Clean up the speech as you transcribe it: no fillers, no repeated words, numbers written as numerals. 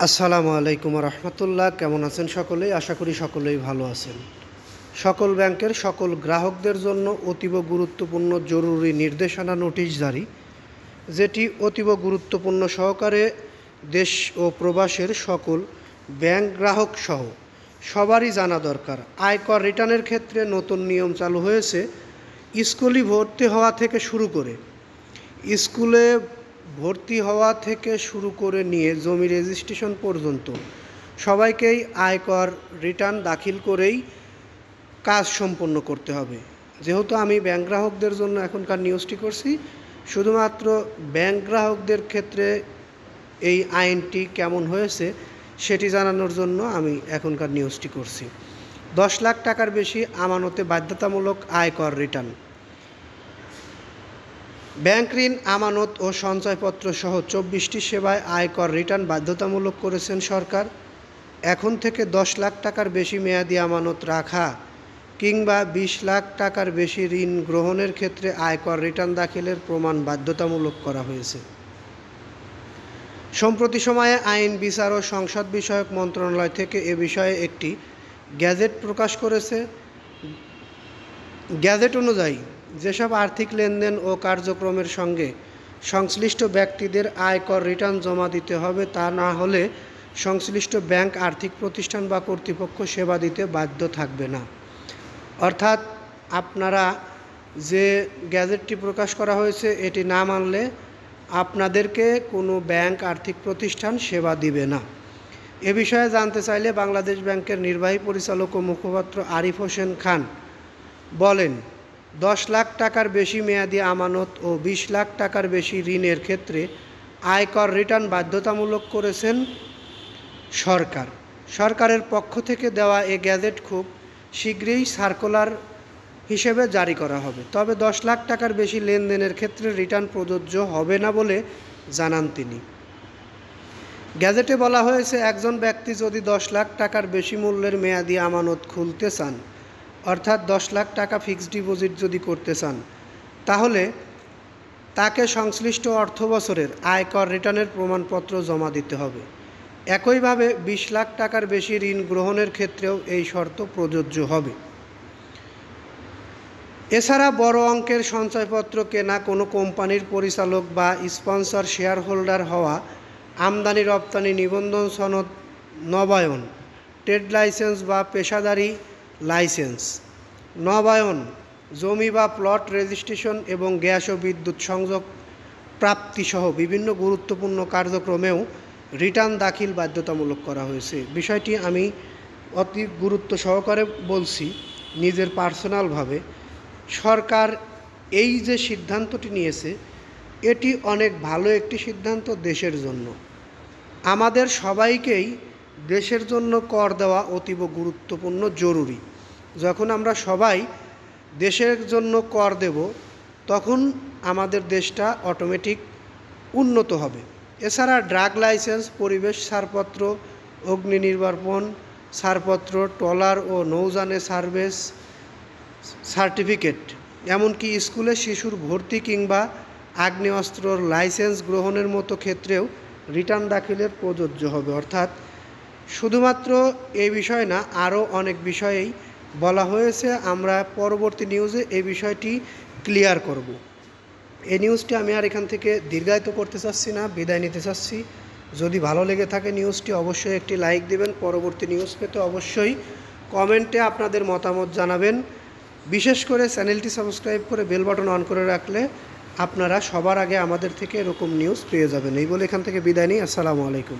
আসসালামু আলাইকুম রহমতুল্লাহ। কেমন আছেন সকলেই? আশা করি সকলেই ভালো আছেন। সকল ব্যাংকের সকল গ্রাহকদের জন্য অতীব গুরুত্বপূর্ণ জরুরি নির্দেশনা নোটিশ জারি, যেটি অতীব গুরুত্বপূর্ণ সহকারে দেশ ও প্রবাসের সকল ব্যাংক গ্রাহক সহ সবারই জানা দরকার। আয়কর রিটার্নের ক্ষেত্রে নতুন নিয়ম চালু হয়েছে। স্কুলে ভর্তি হওয়া থেকে শুরু করে নিয়ে জমি রেজিস্ট্রেশন পর্যন্ত সবাইকেই আয়কর রিটার্ন দাখিল করেই কাজ সম্পন্ন করতে হবে। যেহেতু আমি ব্যাংক গ্রাহকদের জন্য এখনকার নিউজটি করছি, শুধুমাত্র ব্যাংক গ্রাহকদের ক্ষেত্রে এই আইনটি কেমন হয়েছে সেটি জানানোর জন্য আমি এখনকার নিউজটি করছি। 10 লাখ টাকার বেশি আমানতে বাধ্যতামূলক আয়কর রিটার্ন। ব্যাংক ঋণ, আমানত ও সঞ্চয়পত্র সহ 24টি সেবায় আয়কর রিটার্ন বাধ্যতামূলক করেছেন সরকার। এখন থেকে 10 লাখ টাকার বেশি মেয়াদি আমানত রাখা কিংবা 20 লাখ টাকার বেশি ঋণ গ্রহণের ক্ষেত্রে আয়কর রিটার্ন দাখিলের প্রমাণ বাধ্যতামূলক করা হয়েছে। সম্প্রতি সময়ে আইন, বিচার ও সংসদ বিষয়ক মন্ত্রণালয় থেকে এ বিষয়ে একটি গ্যাজেট প্রকাশ করেছে। গ্যাজেট অনুযায়ী যেসব আর্থিক লেনদেন ও কার্যক্রমের সঙ্গে সংশ্লিষ্ট ব্যক্তিদের আয়কর রিটার্ন জমা দিতে হবে, তা না হলে সংশ্লিষ্ট ব্যাংক, আর্থিক প্রতিষ্ঠান বা কর্তৃপক্ষ সেবা দিতে বাধ্য থাকবে না। অর্থাৎ আপনারা যে গ্যাজেটটি প্রকাশ করা হয়েছে এটি না মানলে আপনাদেরকে কোনো ব্যাংক, আর্থিক প্রতিষ্ঠান সেবা দিবে না। এ বিষয়ে জানতে চাইলে বাংলাদেশ ব্যাংকের নির্বাহী পরিচালক ও মুখপাত্র আরিফ হোসেন খান বলেন, 10 লাখ টাকার বেশি মেয়াদি আমানত ও 20 লাখ টাকার বেশি ঋণের ক্ষেত্রে আয়কর রিটার্ন বাধ্যতামূলক করেছেন সরকার। সরকারের পক্ষ থেকে দেওয়া এ গ্যাজেট খুব শীঘ্রই সার্কুলার হিসেবে জারি করা হবে। তবে 10 লাখ টাকার বেশি লেনদেনের ক্ষেত্রে রিটার্ন প্রযোজ্য হবে না বলে জানান তিনি। গ্যাজেটে বলা হয়েছে, একজন ব্যক্তি যদি 10 লাখ টাকার বেশি মূল্যের মেয়াদি আমানত খুলতে চান, অর্থাৎ 10 লাখ টাকা ফিক্সড ডিপোজিট যদি করতে চান, তাহলে তাকে সংশ্লিষ্ট অর্থ বছরের আয়কর রিটার্নের প্রমাণপত্র জমা দিতে হবে। একইভাবে 20 লাখ টাকার বেশি ঋণ গ্রহণের ক্ষেত্রেও এই শর্ত প্রযোজ্য হবে। এছাড়া বড় অঙ্কের সঞ্চয়পত্র কেনা, কোনো কোম্পানির পরিচালক বা স্পন্সর শেয়ার হোল্ডার হওয়া, আমদানি রপ্তানি নিবন্ধন সনদ নবায়ন, ট্রেড লাইসেন্স বা পেশাদারি লাইসেন্স নবায়ন, জমি বা প্লট রেজিস্ট্রেশন এবং গ্যাস ও বিদ্যুৎ সংযোগ প্রাপ্তিসহ বিভিন্ন গুরুত্বপূর্ণ কার্যক্রমেও রিটার্ন দাখিল বাধ্যতামূলক করা হয়েছে। বিষয়টি আমি অতি গুরুত্ব সহকারে বলছি নিজের পার্সোনালভাবে। সরকার এই যে সিদ্ধান্তটি নিয়েছে এটি অনেক ভালো একটি সিদ্ধান্ত দেশের জন্য। আমাদের সবাইকেই দেশের জন্য কর দেওয়া অতীব গুরুত্বপূর্ণ, জরুরি। যখন আমরা সবাই দেশের জন্য কর দেব তখন আমাদের দেশটা অটোমেটিক উন্নত হবে। এছাড়া ড্রাগ লাইসেন্স, পরিবেশ ছাড়পত্র, অগ্নি নির্বাপন ছাড়পত্র, ট্রলার ও নৌযানে সার্ভিস সার্টিফিকেট, এমনকি স্কুলে শিশুর ভর্তি কিংবা আগ্নেয়াস্ত্রর লাইসেন্স গ্রহণের মতো ক্ষেত্রেও রিটার্ন দাখিলের প্রযোজ্য হবে। অর্থাৎ শুধুমাত্র এই বিষয় না, আরও অনেক বিষয়েই বলা হয়েছে। আমরা পরবর্তী নিউজে এই বিষয়টি ক্লিয়ার করব। এই নিউজটি আমি আর এখান থেকে দীর্ঘায়িত করতে চাচ্ছি না, বিদায় নিতে চাচ্ছি। যদি ভালো লেগে থাকে নিউজটি অবশ্যই একটি লাইক দেবেন। পরবর্তী নিউজ পেতে অবশ্যই কমেন্টে আপনাদের মতামত জানাবেন। বিশেষ করে চ্যানেলটি সাবস্ক্রাইব করে বেল বাটন অন করে রাখলে আপনারা সবার আগে আমাদের থেকে এরকম নিউজ পেয়ে যাবেন। এই বলে এখান থেকে বিদায় নিই। আসসালামু আলাইকুম।